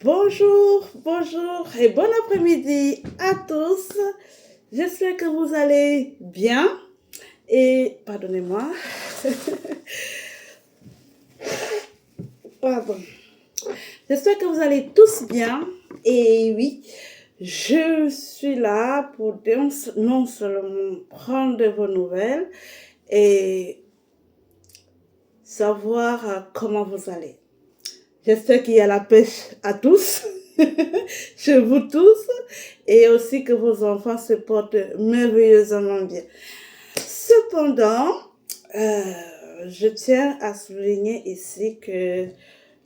Bonjour, bonjour et bon après-midi à tous. J'espère que vous allez bien et pardonnez-moi. Pardon. J'espère que vous allez tous bien et oui, je suis là pour non seulement prendre de vos nouvelles et savoir comment vous allez. J'espère qu'il y a la pêche à tous, chez vous tous, et aussi que vos enfants se portent merveilleusement bien. Cependant, euh, je tiens à souligner ici que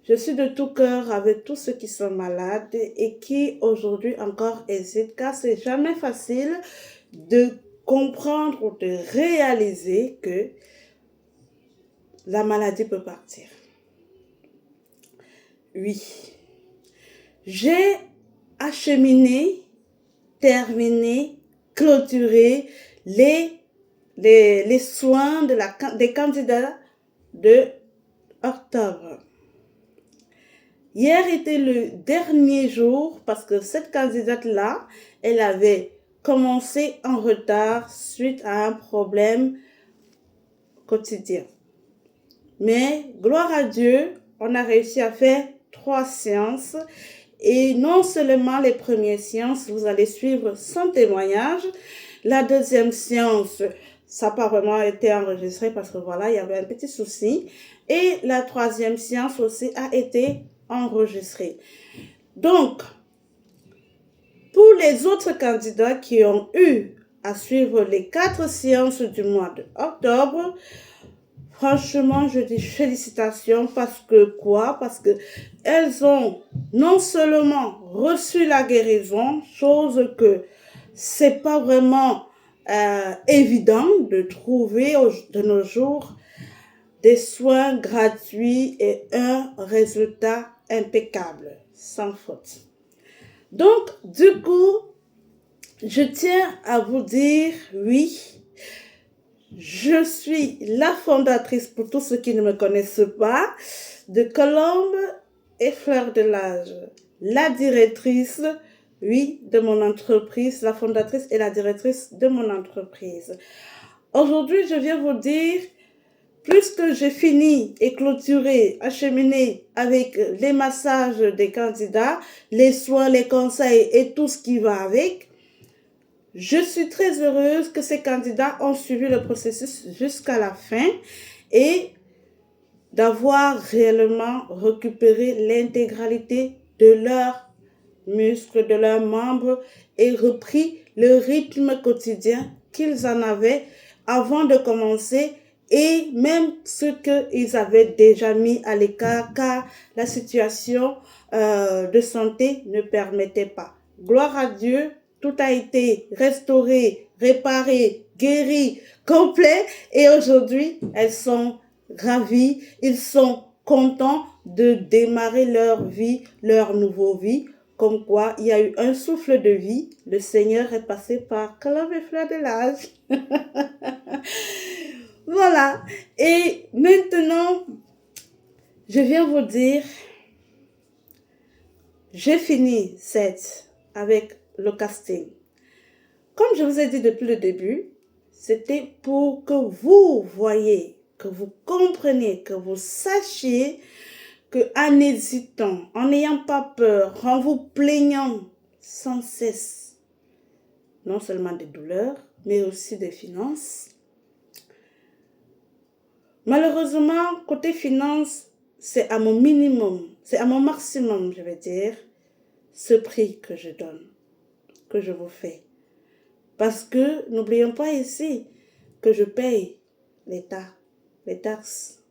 je suis de tout cœur avec tous ceux qui sont malades et qui aujourd'hui encore hésitent, car c'est jamais facile de comprendre ou de réaliser que la maladie peut partir. Oui, j'ai acheminé, terminé, clôturé les soins des candidats de octobre. Hier était le dernier jour parce que cette candidate-là, elle avait commencé en retard suite à un problème quotidien. Mais gloire à Dieu, on a réussi à faire 3 séances. Et non seulement les premières séances, vous allez suivre son témoignage. La deuxième séance, ça n'a pas vraiment été enregistré parce que voilà, il y avait un petit souci. Et la troisième séance aussi a été enregistrée. Donc, pour les autres candidats qui ont eu à suivre les 4 séances du mois d'octobre, franchement, je dis félicitations parce que quoi? Parce que elles ont non seulement reçu la guérison, chose que c'est pas vraiment évident de trouver de nos jours des soins gratuits et un résultat impeccable, sans faute. Donc, du coup, je tiens à vous dire oui. Je suis la fondatrice, pour tous ceux qui ne me connaissent pas, de Colombe et Fleur de l'Âge. La directrice, oui, de mon entreprise, la fondatrice et la directrice de mon entreprise. Aujourd'hui, je viens vous dire, puisque j'ai fini et clôturé, acheminé avec les massages des candidats, les soins, les conseils et tout ce qui va avec, je suis très heureuse que ces candidats ont suivi le processus jusqu'à la fin et d'avoir réellement récupéré l'intégralité de leurs muscles, de leurs membres et repris le rythme quotidien qu'ils en avaient avant de commencer et même ce qu'ils avaient déjà mis à l'écart car la situation de santé ne permettait pas. Gloire à Dieu, tout a été restauré, réparé, guéri, complet et aujourd'hui, elles sont ravies, ils sont contents de démarrer leur vie, leur nouvelle vie. Comme quoi, il y a eu un souffle de vie. Le Seigneur est passé par Colombe et Fleur de l'Âge. Voilà. Et maintenant, je viens vous dire, j'ai fini avec le casting. Comme je vous ai dit depuis le début, c'était pour que vous voyez, que vous compreniez, que vous sachiez qu'en hésitant, en n'ayant pas peur, en vous plaignant sans cesse, non seulement des douleurs, mais aussi des finances. Malheureusement, côté finances, c'est à mon minimum, c'est à mon maximum, je vais dire, ce prix que je donne, que je vous fais. Parce que n'oublions pas ici que je paye l'État, les taxes.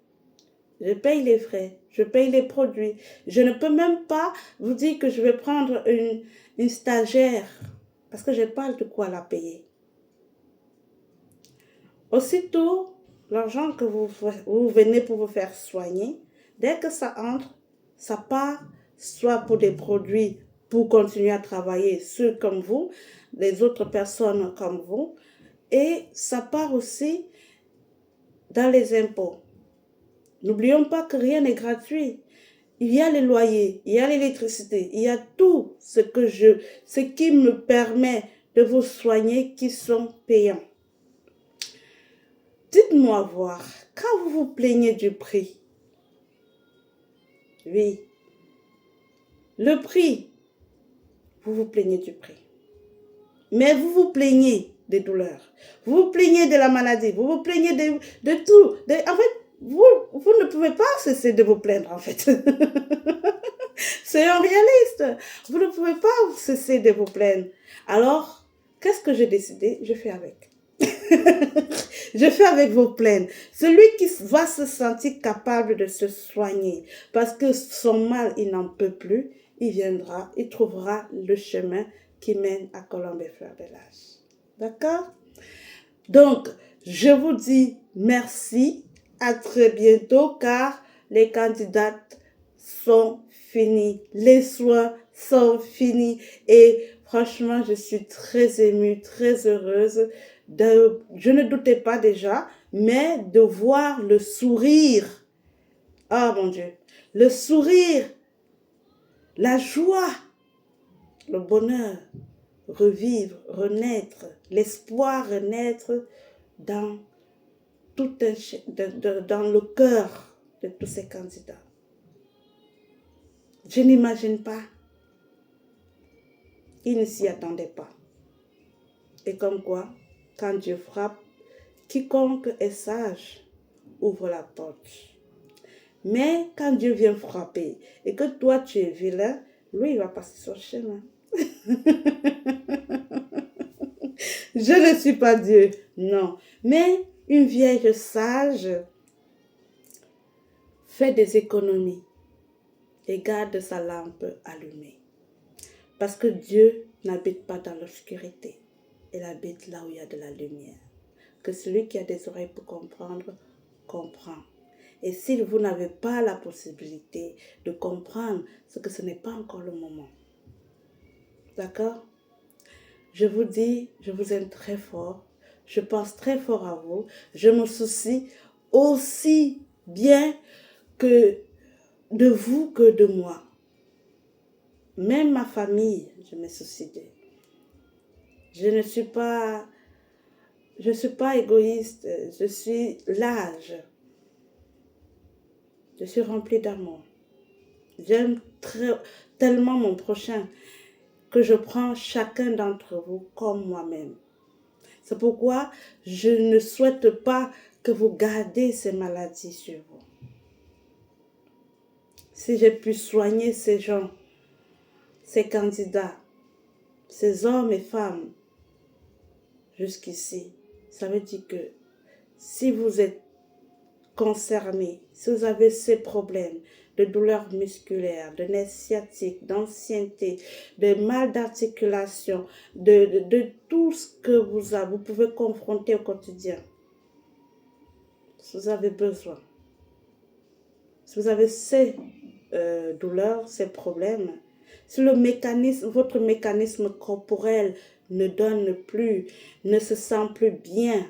Je paye les frais, je paye les produits. Je ne peux même pas vous dire que je vais prendre une stagiaire parce que je n'ai pas de quoi la payer. Aussitôt, l'argent que vous venez pour vous faire soigner, dès que ça entre, ça part soit pour des produits pour continuer à travailler, ceux comme vous, les autres personnes comme vous, et ça part aussi dans les impôts. N'oublions pas que rien n'est gratuit. il y a les loyers, il y a l'électricité, il y a tout ce qui me permet de vous soigner qui sont payants. Dites-moi voir, quand vous vous plaignez du prix, oui, le prix, vous vous plaignez du prix. Mais vous vous plaignez des douleurs, vous vous plaignez de la maladie, vous vous plaignez de tout. En fait, vous ne pouvez pas cesser de vous plaindre, en fait. Soyons réalistes. Vous ne pouvez pas cesser de vous plaindre. Alors, qu'est-ce que j'ai décidé? Je fais avec. Je fais avec vos plaintes. Celui qui va se sentir capable de se soigner parce que son mal, il n'en peut plus, il viendra, il trouvera le chemin qui mène à Colombe et Fleur de l'Âge. D'accord? Donc, je vous dis merci, à très bientôt car les candidates sont finies, les soins sont finis et franchement, je suis très émue, très heureuse. Je ne doutais pas déjà, mais de voir le sourire. Ah mon Dieu, le sourire, la joie, le bonheur, revivre, renaître, l'espoir renaître dans dans le cœur de tous ces candidats. Je n'imagine pas. Ils ne s'y attendaient pas. Et comme quoi, quand Dieu frappe, quiconque est sage ouvre la porte. Mais quand Dieu vient frapper et que toi tu es vilain, lui il va passer son chemin. Je ne suis pas Dieu, non. Mais une vieille sage fait des économies et garde sa lampe allumée. Parce que Dieu n'habite pas dans l'obscurité. Il habite là où il y a de la lumière. Que celui qui a des oreilles pour comprendre, comprend. Et si vous n'avez pas la possibilité de comprendre, c'est que ce n'est pas encore le moment. D'accord? Je vous dis, je vous aime très fort. Je pense très fort à vous. Je me soucie aussi bien que de vous que de moi. Même ma famille, je me soucie d'eux. Je ne suis pas égoïste, je suis large. Je suis remplie d'amour. J'aime tellement mon prochain que je prends chacun d'entre vous comme moi-même. C'est pourquoi je ne souhaite pas que vous gardiez ces maladies sur vous. Si j'ai pu soigner ces gens, ces candidats, ces hommes et femmes jusqu'ici, ça veut dire que si vous êtes concernés, si vous avez ces problèmes de douleurs musculaires, de nerfs sciatiques, d'ancienneté, de mal d'articulation, de tout ce que vous pouvez confronter au quotidien, si vous avez besoin, si vous avez ces douleurs, ces problèmes, si votre mécanisme corporel ne donne plus, ne se sent plus bien,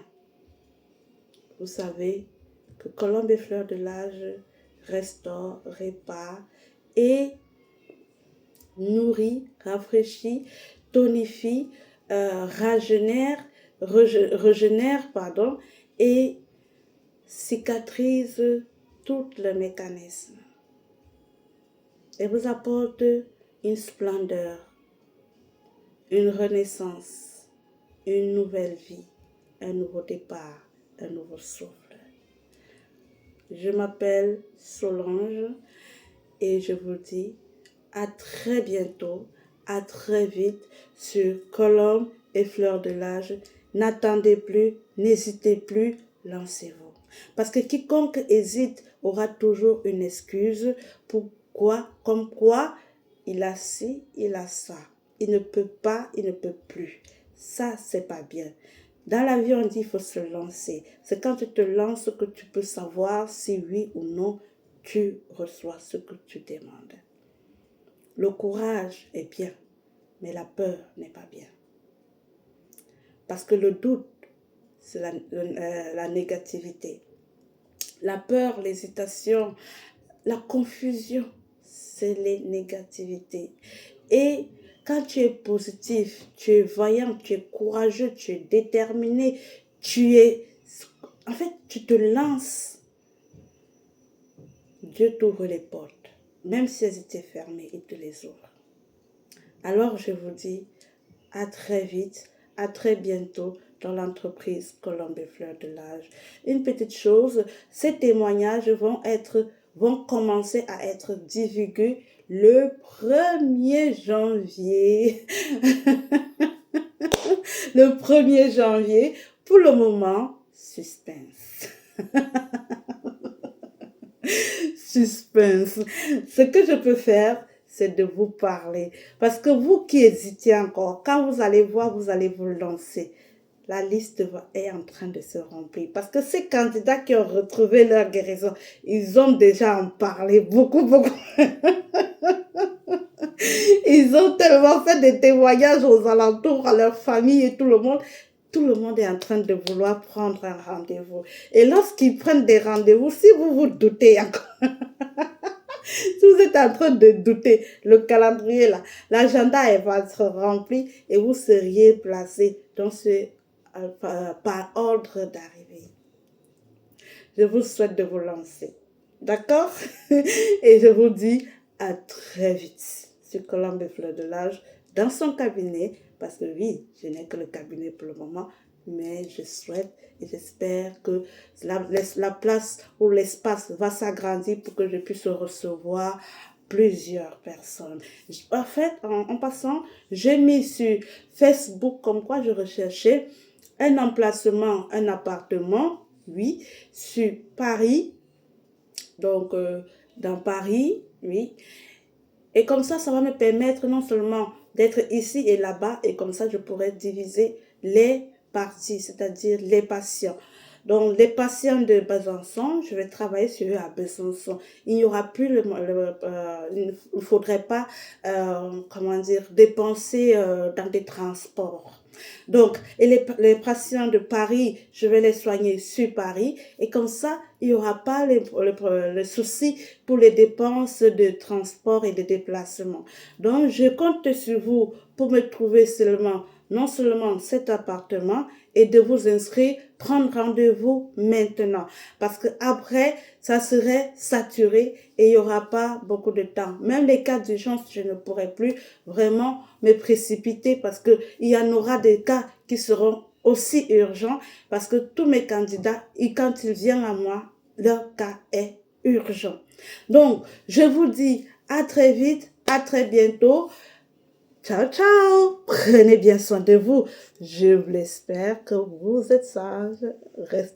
vous savez que Colombe et Fleur de l'Âge restaure, répare et nourrit, rafraîchit, tonifie, régénère, et cicatrise tout le mécanisme et vous apporte une splendeur, une renaissance, une nouvelle vie, un nouveau départ, un nouveau souffle. Je m'appelle Solange et je vous dis à très bientôt, à très vite sur Colombe et Fleur de l'Âge. N'attendez plus, n'hésitez plus, lancez-vous. Parce que quiconque hésite aura toujours une excuse. Pourquoi? Comme quoi, il a ci, il a ça. Il ne peut pas, il ne peut plus. Ça, c'est pas bien. Dans la vie, on dit qu'il faut se lancer. C'est quand tu te lances que tu peux savoir si oui ou non tu reçois ce que tu demandes. Le courage est bien, mais la peur n'est pas bien. Parce que le doute, c'est la négativité. La peur, l'hésitation, la confusion, c'est les négativités. Et quand tu es positif, tu es vaillant, tu es courageux, tu es déterminé, en fait, tu te lances. Dieu t'ouvre les portes. Même si elles étaient fermées, il te les ouvre. Alors je vous dis à très vite, à très bientôt dans l'entreprise Colombe et Fleurs de l'Âge. Une petite chose, ces témoignages vont commencer à être divulgués le 1er janvier. Le 1er janvier. Pour le moment, suspense. Suspense. Ce que je peux faire, c'est de vous parler. Parce que vous qui hésitez encore, quand vous allez voir, vous allez vous lancer. La liste est en train de se remplir. Parce que ces candidats qui ont retrouvé leur guérison, ils ont déjà en parlé beaucoup. Ils ont tellement fait des témoignages aux alentours, à leur famille et tout le monde. Tout le monde est en train de vouloir prendre un rendez-vous. Et lorsqu'ils prennent des rendez-vous, si vous vous doutez encore, si vous êtes en train de douter, le calendrier là, l'agenda va se remplir et vous seriez placé par ordre d'arrivée. Je vous souhaite de vous lancer. D'accord? Et je vous dis à très vite sur Colombe et Fleurs de l'Âge dans son cabinet. Parce que oui, je n'ai que le cabinet pour le moment, mais je souhaite et j'espère que la place ou l'espace va s'agrandir pour que je puisse recevoir plusieurs personnes. En fait, en passant, j'ai mis sur Facebook comme quoi je recherchais un emplacement, un appartement, oui, sur Paris, donc dans Paris, oui. Et comme ça va me permettre non seulement d'être ici et là-bas, et comme ça, je pourrais diviser les parties, c'est-à-dire les patients. Donc, les patients de Besançon, je vais travailler sur eux à Besançon. Il n'y aura plus il ne faudrait pas, dépenser dans des transports. Donc, et les patients de Paris, je vais les soigner sur Paris. Et comme ça, il n'y aura pas le souci pour les dépenses de transport et de déplacement. Donc, je compte sur vous pour me trouver non seulement cet appartement et de vous inscrire, prendre rendez-vous maintenant. Parce que après, ça serait saturé et il n'y aura pas beaucoup de temps. Même les cas d'urgence, je ne pourrai plus vraiment me précipiter parce qu'il y en aura des cas qui seront aussi urgents parce que tous mes candidats, quand ils viennent à moi, leur cas est urgent. Donc, je vous dis à très vite, à très bientôt. Ciao, ciao. Prenez bien soin de vous. Je l'espère que vous êtes sages. Restez